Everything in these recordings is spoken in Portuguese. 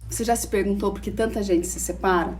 Você já se perguntou por que tanta gente se separa?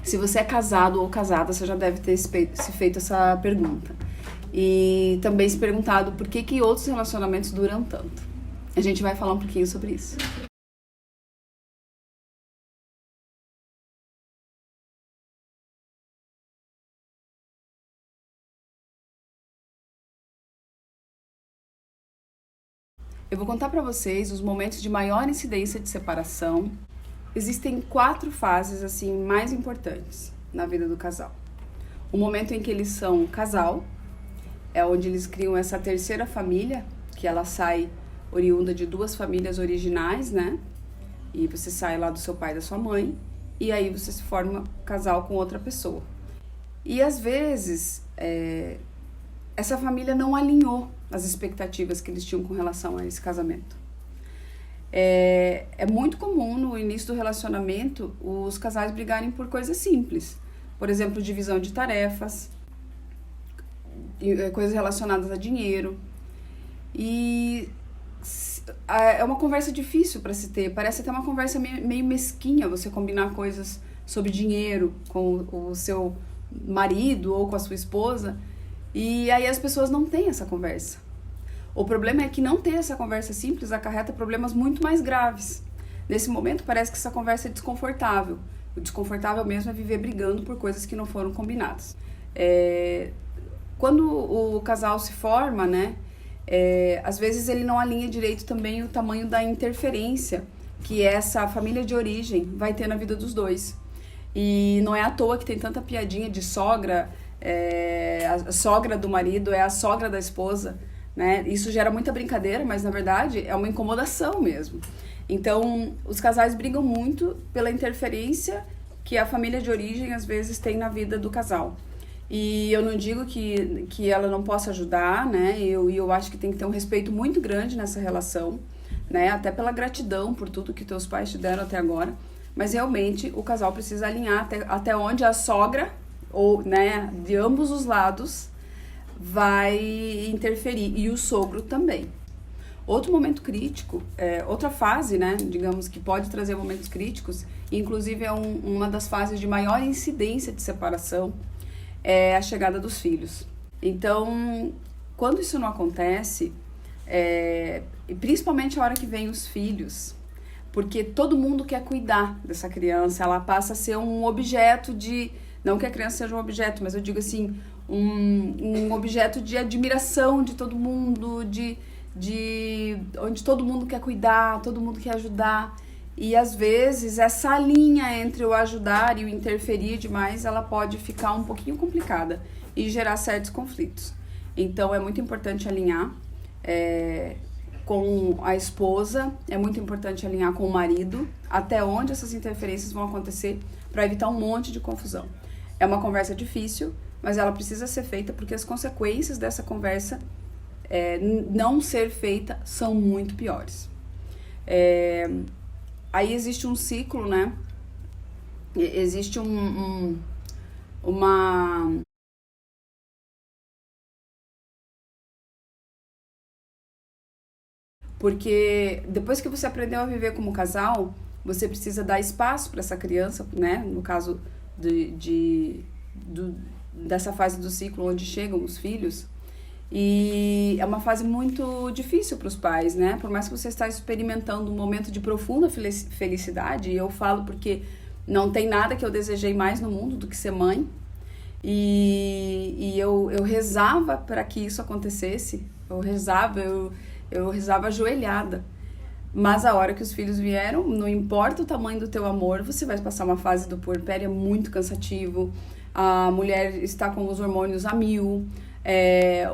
Se você é casado ou casada, você já deve ter se feito essa pergunta. E também se perguntado por que outros relacionamentos duram tanto. A gente vai falar um pouquinho sobre isso. Eu vou contar para vocês os momentos de maior incidência de separação. Existem 4 fases assim mais importantes na vida do casal. O momento em que eles são casal, é onde eles criam essa terceira família, que ela sai oriunda de 2 famílias originais, né? E você sai lá do seu pai e da sua mãe, e aí você se forma casal com outra pessoa. E às vezes, essa família não alinhou as expectativas que eles tinham com relação a esse casamento. É muito comum no início do relacionamento os casais brigarem por coisas simples. Por exemplo, divisão de tarefas, coisas relacionadas a dinheiro. E é uma conversa difícil para se ter. Parece até uma conversa meio mesquinha você combinar coisas sobre dinheiro com o seu marido ou com a sua esposa. E aí as pessoas não têm essa conversa. O problema é que não ter essa conversa simples acarreta problemas muito mais graves. Nesse momento parece que essa conversa é desconfortável. O desconfortável mesmo é viver brigando por coisas que não foram combinadas. Quando o casal se forma, né, às vezes ele não alinha direito também o tamanho da interferência que essa família de origem vai ter na vida dos dois. E não é à toa que tem tanta piadinha de sogra, a sogra do marido é a sogra da esposa, né? Isso gera muita brincadeira, mas na verdade é uma incomodação mesmo. Então, os casais brigam muito pela interferência que a família de origem às vezes tem na vida do casal. E eu não digo que ela não possa ajudar, né? Eu acho que tem que ter um respeito muito grande nessa relação, né? Até pela gratidão por tudo que teus pais te deram até agora. Mas realmente o casal precisa alinhar até onde a sogra, ou, né, de ambos os lados, vai interferir, e o sogro também. Outro momento crítico, outra fase, né, digamos, que pode trazer momentos críticos, e inclusive é uma das fases de maior incidência de separação, é a chegada dos filhos. Então, quando isso não acontece, e principalmente a hora que vem os filhos, porque todo mundo quer cuidar dessa criança, ela passa a ser um objeto de... Não que a criança seja um objeto, mas eu digo assim, um objeto de admiração de todo mundo, onde todo mundo quer cuidar, todo mundo quer ajudar. E às vezes essa linha entre o ajudar e o interferir demais, ela pode ficar um pouquinho complicada e gerar certos conflitos. Então é muito importante alinhar com a esposa, é muito importante alinhar com o marido, até onde essas interferências vão acontecer, para evitar um monte de confusão. É uma conversa difícil, mas ela precisa ser feita porque as consequências dessa conversa não ser feita são muito piores. Aí existe um ciclo, né? Existe uma... Porque depois que você aprendeu a viver como casal, você precisa dar espaço para essa criança, né? No caso dessa fase do ciclo onde chegam os filhos. E é uma fase muito difícil para os pais, né? Por mais que você está experimentando um momento de profunda felicidade, e eu falo porque não tem nada que eu desejei mais no mundo do que ser mãe. E eu rezava para que isso acontecesse. Eu rezava ajoelhada. Mas a hora que os filhos vieram, não importa o tamanho do teu amor, você vai passar uma fase do puerpério muito cansativo. A mulher está com os hormônios a 1000.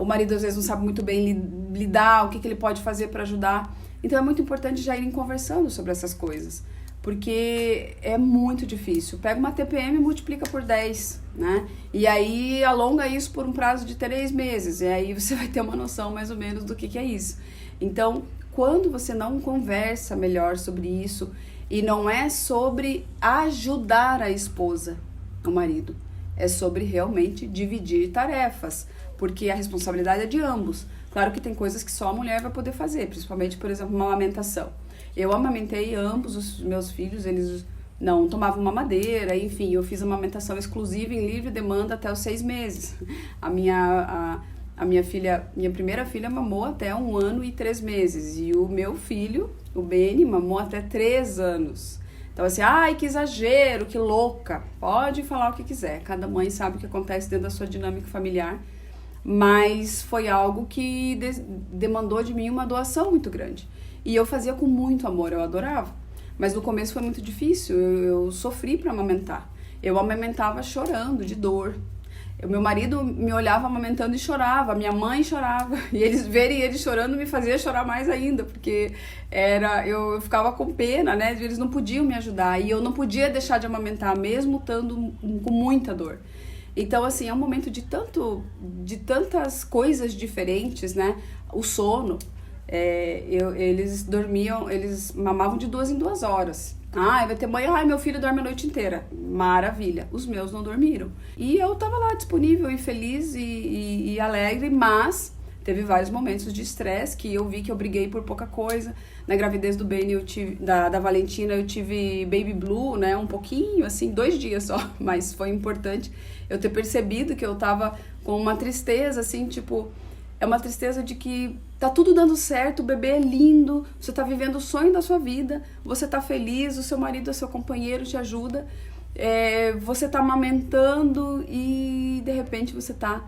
O marido às vezes não sabe muito bem lidar, o que ele pode fazer para ajudar. Então é muito importante já irem conversando sobre essas coisas, porque é muito difícil. Pega uma TPM e multiplica por 10, né? E aí alonga isso por um prazo de 3 meses, e aí você vai ter uma noção mais ou menos do que é isso. Então, quando você não conversa melhor sobre isso, e não é sobre ajudar a esposa, o marido, é sobre realmente dividir tarefas, porque a responsabilidade é de ambos. Claro que tem coisas que só a mulher vai poder fazer, principalmente, por exemplo, uma amamentação. Eu amamentei ambos os meus filhos, eles não tomavam mamadeira, enfim, eu fiz amamentação exclusiva em livre demanda até os 6 meses. A minha primeira filha mamou até 1 ano e 3 meses, e o meu filho, o Beni, mamou até 3 anos. Então assim, ai, que exagero, que louca, pode falar o que quiser, cada mãe sabe o que acontece dentro da sua dinâmica familiar, mas foi algo que demandou de mim uma doação muito grande. E eu fazia com muito amor, eu adorava. Mas no começo foi muito difícil, eu sofri para amamentar. Eu amamentava chorando de dor. Meu marido me olhava amamentando e chorava, minha mãe chorava. E eles verem ele chorando me fazia chorar mais ainda, porque eu ficava com pena, né? Eles não podiam me ajudar e eu não podia deixar de amamentar, mesmo estando com muita dor. Então, assim, é um momento de tantas coisas diferentes, né? O sono, eles dormiam, eles mamavam de 2 em 2 horas. Vai ter mãe, meu filho dorme a noite inteira. Maravilha, os meus não dormiram. E eu tava lá disponível e feliz e alegre, mas teve vários momentos de estresse que eu vi que eu briguei por pouca coisa. Na gravidez do Beni, da Valentina, eu tive baby blue, né? Um pouquinho, assim, 2 dias só, mas foi importante eu ter percebido que eu tava com uma tristeza, assim, tipo, é uma tristeza de que tá tudo dando certo, o bebê é lindo, você tá vivendo o sonho da sua vida, você tá feliz, o seu marido, o seu companheiro te ajuda, você tá amamentando e de repente você tá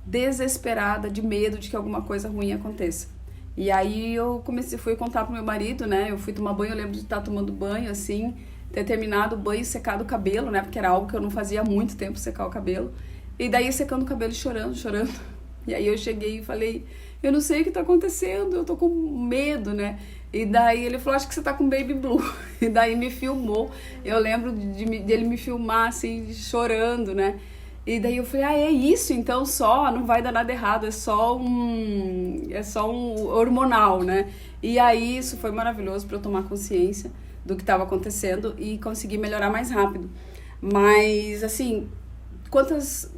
desesperada, de medo de que alguma coisa ruim aconteça. E aí eu fui contar pro meu marido, né, eu fui tomar banho, eu lembro de estar tomando banho, assim, ter terminado o banho e secado o cabelo, né, porque era algo que eu não fazia há muito tempo, secar o cabelo, e daí secando o cabelo e chorando. E aí eu cheguei e falei, eu não sei o que tá acontecendo, eu tô com medo, né? E daí ele falou, acho que você tá com baby blue. E daí me filmou, eu lembro dele me filmar assim, chorando, né? E daí eu falei, é isso então só, não vai dar nada errado, é só um hormonal, né? E aí isso foi maravilhoso para eu tomar consciência do que estava acontecendo e conseguir melhorar mais rápido. Mas assim, quantas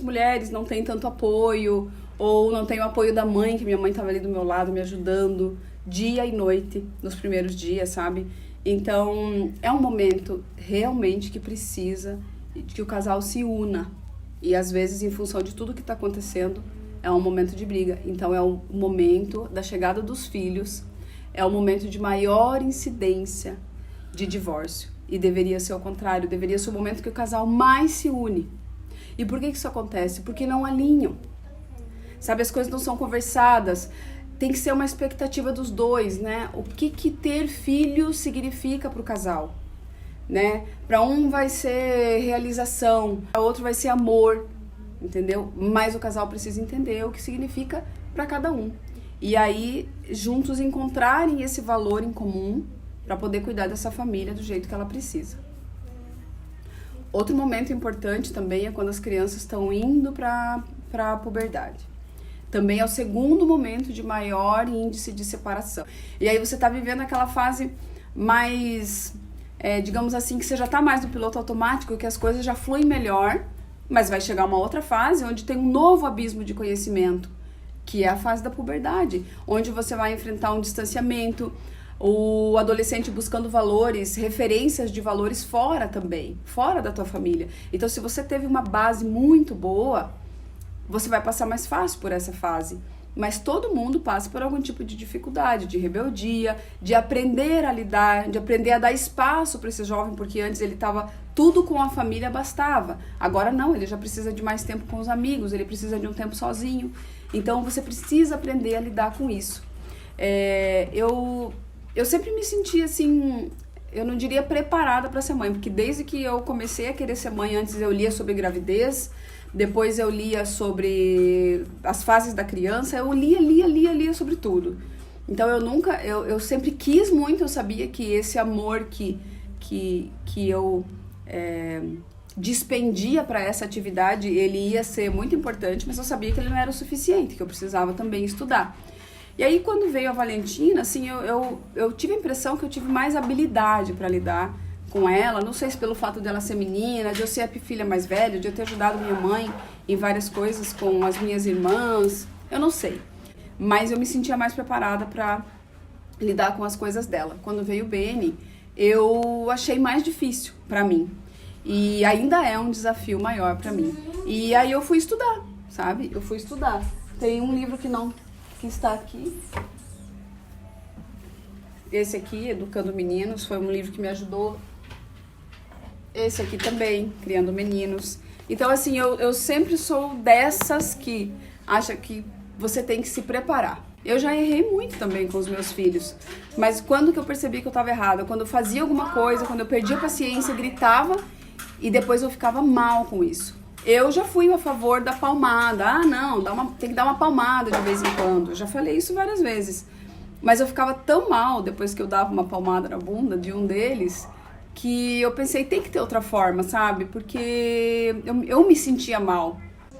mulheres não têm tanto apoio, ou não tem o apoio da mãe, que minha mãe estava ali do meu lado me ajudando dia e noite nos primeiros dias, sabe? Então é um momento realmente que precisa que o casal se una, e às vezes em função de tudo que está acontecendo é um momento de briga. Então é o momento da chegada dos filhos, é o momento de maior incidência de divórcio, e deveria ser o contrário, deveria ser o momento que o casal mais se une. E por que isso acontece? Porque não alinham, sabe, as coisas não são conversadas. Tem que ser uma expectativa dos dois, né? O que ter filho significa para o casal, né? Para um vai ser realização, para outro vai ser amor, entendeu? Mas o casal precisa entender o que significa para cada um. E aí, juntos encontrarem esse valor em comum para poder cuidar dessa família do jeito que ela precisa. Outro momento importante também é quando as crianças estão indo para a puberdade. Também é o segundo momento de maior índice de separação. E aí você está vivendo aquela fase mais, digamos assim, que você já está mais no piloto automático, que as coisas já fluem melhor, mas vai chegar uma outra fase onde tem um novo abismo de conhecimento, que é a fase da puberdade, onde você vai enfrentar um distanciamento, o adolescente buscando valores, referências de valores fora também, fora da tua família. Então, se você teve uma base muito boa, você vai passar mais fácil por essa fase. Mas todo mundo passa por algum tipo de dificuldade, de rebeldia, de aprender a lidar, de aprender a dar espaço para esse jovem, porque antes ele estava tudo com a família, bastava. Agora não, ele já precisa de mais tempo com os amigos, ele precisa de um tempo sozinho. Então você precisa aprender a lidar com isso. Eu sempre me senti assim, eu não diria preparada para ser mãe, porque desde que eu comecei a querer ser mãe, antes eu lia sobre gravidez, depois eu lia sobre as fases da criança, eu lia sobre tudo. Então eu sempre quis muito, eu sabia que esse amor que eu dispendia para essa atividade, ele ia ser muito importante, mas eu sabia que ele não era o suficiente, que eu precisava também estudar. E aí quando veio a Valentina, assim, eu tive a impressão que eu tive mais habilidade para lidar com ela, não sei se pelo fato dela ser menina, de eu ser a filha mais velha, de eu ter ajudado minha mãe em várias coisas com as minhas irmãs, eu não sei. mas eu me sentia mais preparada para lidar com as coisas dela. Quando veio o Beni, eu achei mais difícil para mim. E ainda é um desafio maior para mim. E aí eu fui estudar, sabe? Eu fui estudar. Tem um livro que está aqui. Esse aqui, Educando Meninos, foi um livro que me ajudou. Esse aqui também, Criando Meninos. Então, assim, eu sempre sou dessas que acha que você tem que se preparar. Eu já errei muito também com os meus filhos. Mas quando que eu percebi que eu estava errada? Quando eu fazia alguma coisa, quando eu perdia a paciência, gritava e depois eu ficava mal com isso. Eu já fui a favor da palmada. Ah, não, tem que dar uma palmada de vez em quando. Eu já falei isso várias vezes. Mas eu ficava tão mal depois que eu dava uma palmada na bunda de um deles, que eu pensei, tem que ter outra forma, sabe? Porque eu me sentia mal,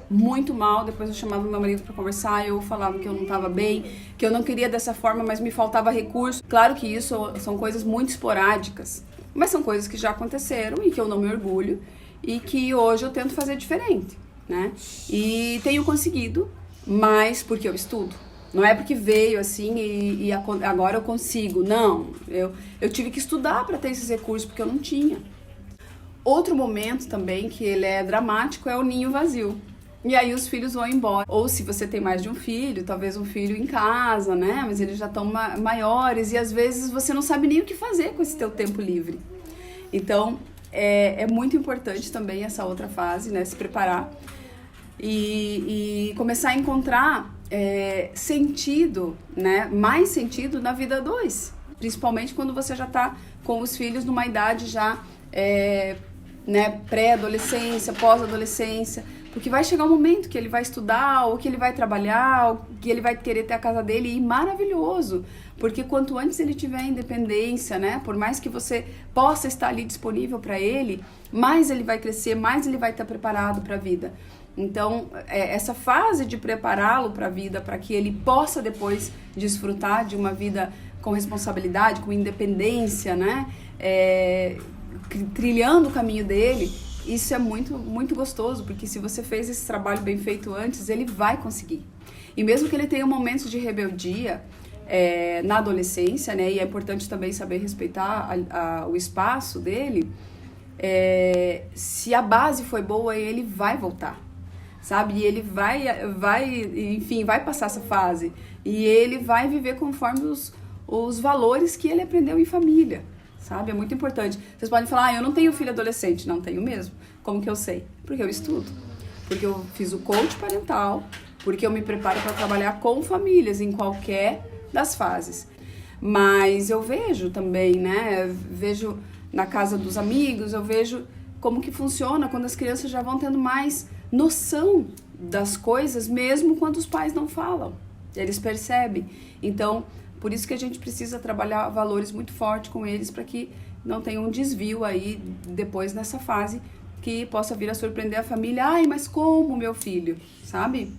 muito mal. Depois eu chamava meu marido para conversar, eu falava que eu não estava bem, que eu não queria dessa forma, mas me faltava recurso. Claro que isso são coisas muito esporádicas, mas são coisas que já aconteceram e que eu não me orgulho e que hoje eu tento fazer diferente, né? E tenho conseguido, mas porque eu estudo. Não é porque veio assim e agora eu consigo. Não, eu tive que estudar para ter esses recursos, porque eu não tinha. Outro momento também que ele é dramático é o ninho vazio. E aí os filhos vão embora. Ou se você tem mais de um filho, talvez um filho em casa, né? Mas eles já estão maiores e às vezes você não sabe nem o que fazer com esse teu tempo livre. Então, é muito importante também essa outra fase, né? Se preparar e começar a encontrar sentido, né? Mais sentido na vida dois. Principalmente quando você já está com os filhos numa idade já né, pré-adolescência, pós-adolescência. Porque vai chegar um momento que ele vai estudar, ou que ele vai trabalhar, ou que ele vai querer ter a casa dele, e maravilhoso. Porque quanto antes ele tiver independência, né, por mais que você possa estar ali disponível para ele, mais ele vai crescer, mais ele vai estar preparado para a vida. Então, essa fase de prepará-lo para a vida, para que ele possa depois desfrutar de uma vida com responsabilidade, com independência, né, trilhando o caminho dele, isso é muito, muito gostoso, porque se você fez esse trabalho bem feito antes, ele vai conseguir. E mesmo que ele tenha momentos de rebeldia na adolescência, né, e é importante também saber respeitar o espaço dele, se a base foi boa, ele vai voltar, sabe? E ele enfim, vai passar essa fase. E ele vai viver conforme os valores que ele aprendeu em família. Sabe? É muito importante. Vocês podem falar, eu não tenho filho adolescente. Não tenho mesmo. Como que eu sei? Porque eu estudo. Porque eu fiz o coach parental. Porque eu me preparo para trabalhar com famílias em qualquer das fases. Mas eu vejo também, né? Vejo na casa dos amigos, eu vejo como que funciona quando as crianças já vão tendo mais noção das coisas, mesmo quando os pais não falam. Eles percebem. Então, por isso que a gente precisa trabalhar valores muito fortes com eles para que não tenha um desvio aí depois nessa fase que possa vir a surpreender a família. Ai, mas como meu filho, sabe?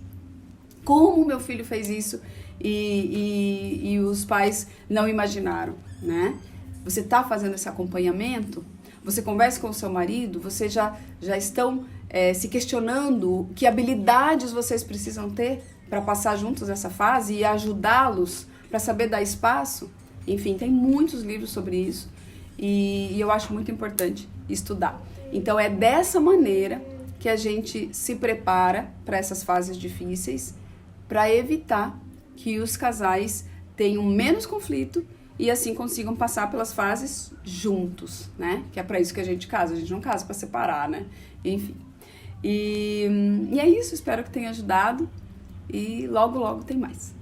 Como meu filho fez isso e os pais não imaginaram, né? Você está fazendo esse acompanhamento? Você conversa com o seu marido? Vocês já estão se questionando que habilidades vocês precisam ter para passar juntos essa fase e ajudá-los para saber dar espaço? Enfim, tem muitos livros sobre isso e eu acho muito importante estudar. Então é dessa maneira que a gente se prepara para essas fases difíceis, para evitar que os casais tenham menos conflito e assim consigam passar pelas fases juntos, né? Que é para isso que a gente não casa para separar, né? Enfim. E é isso, espero que tenha ajudado e logo tem mais.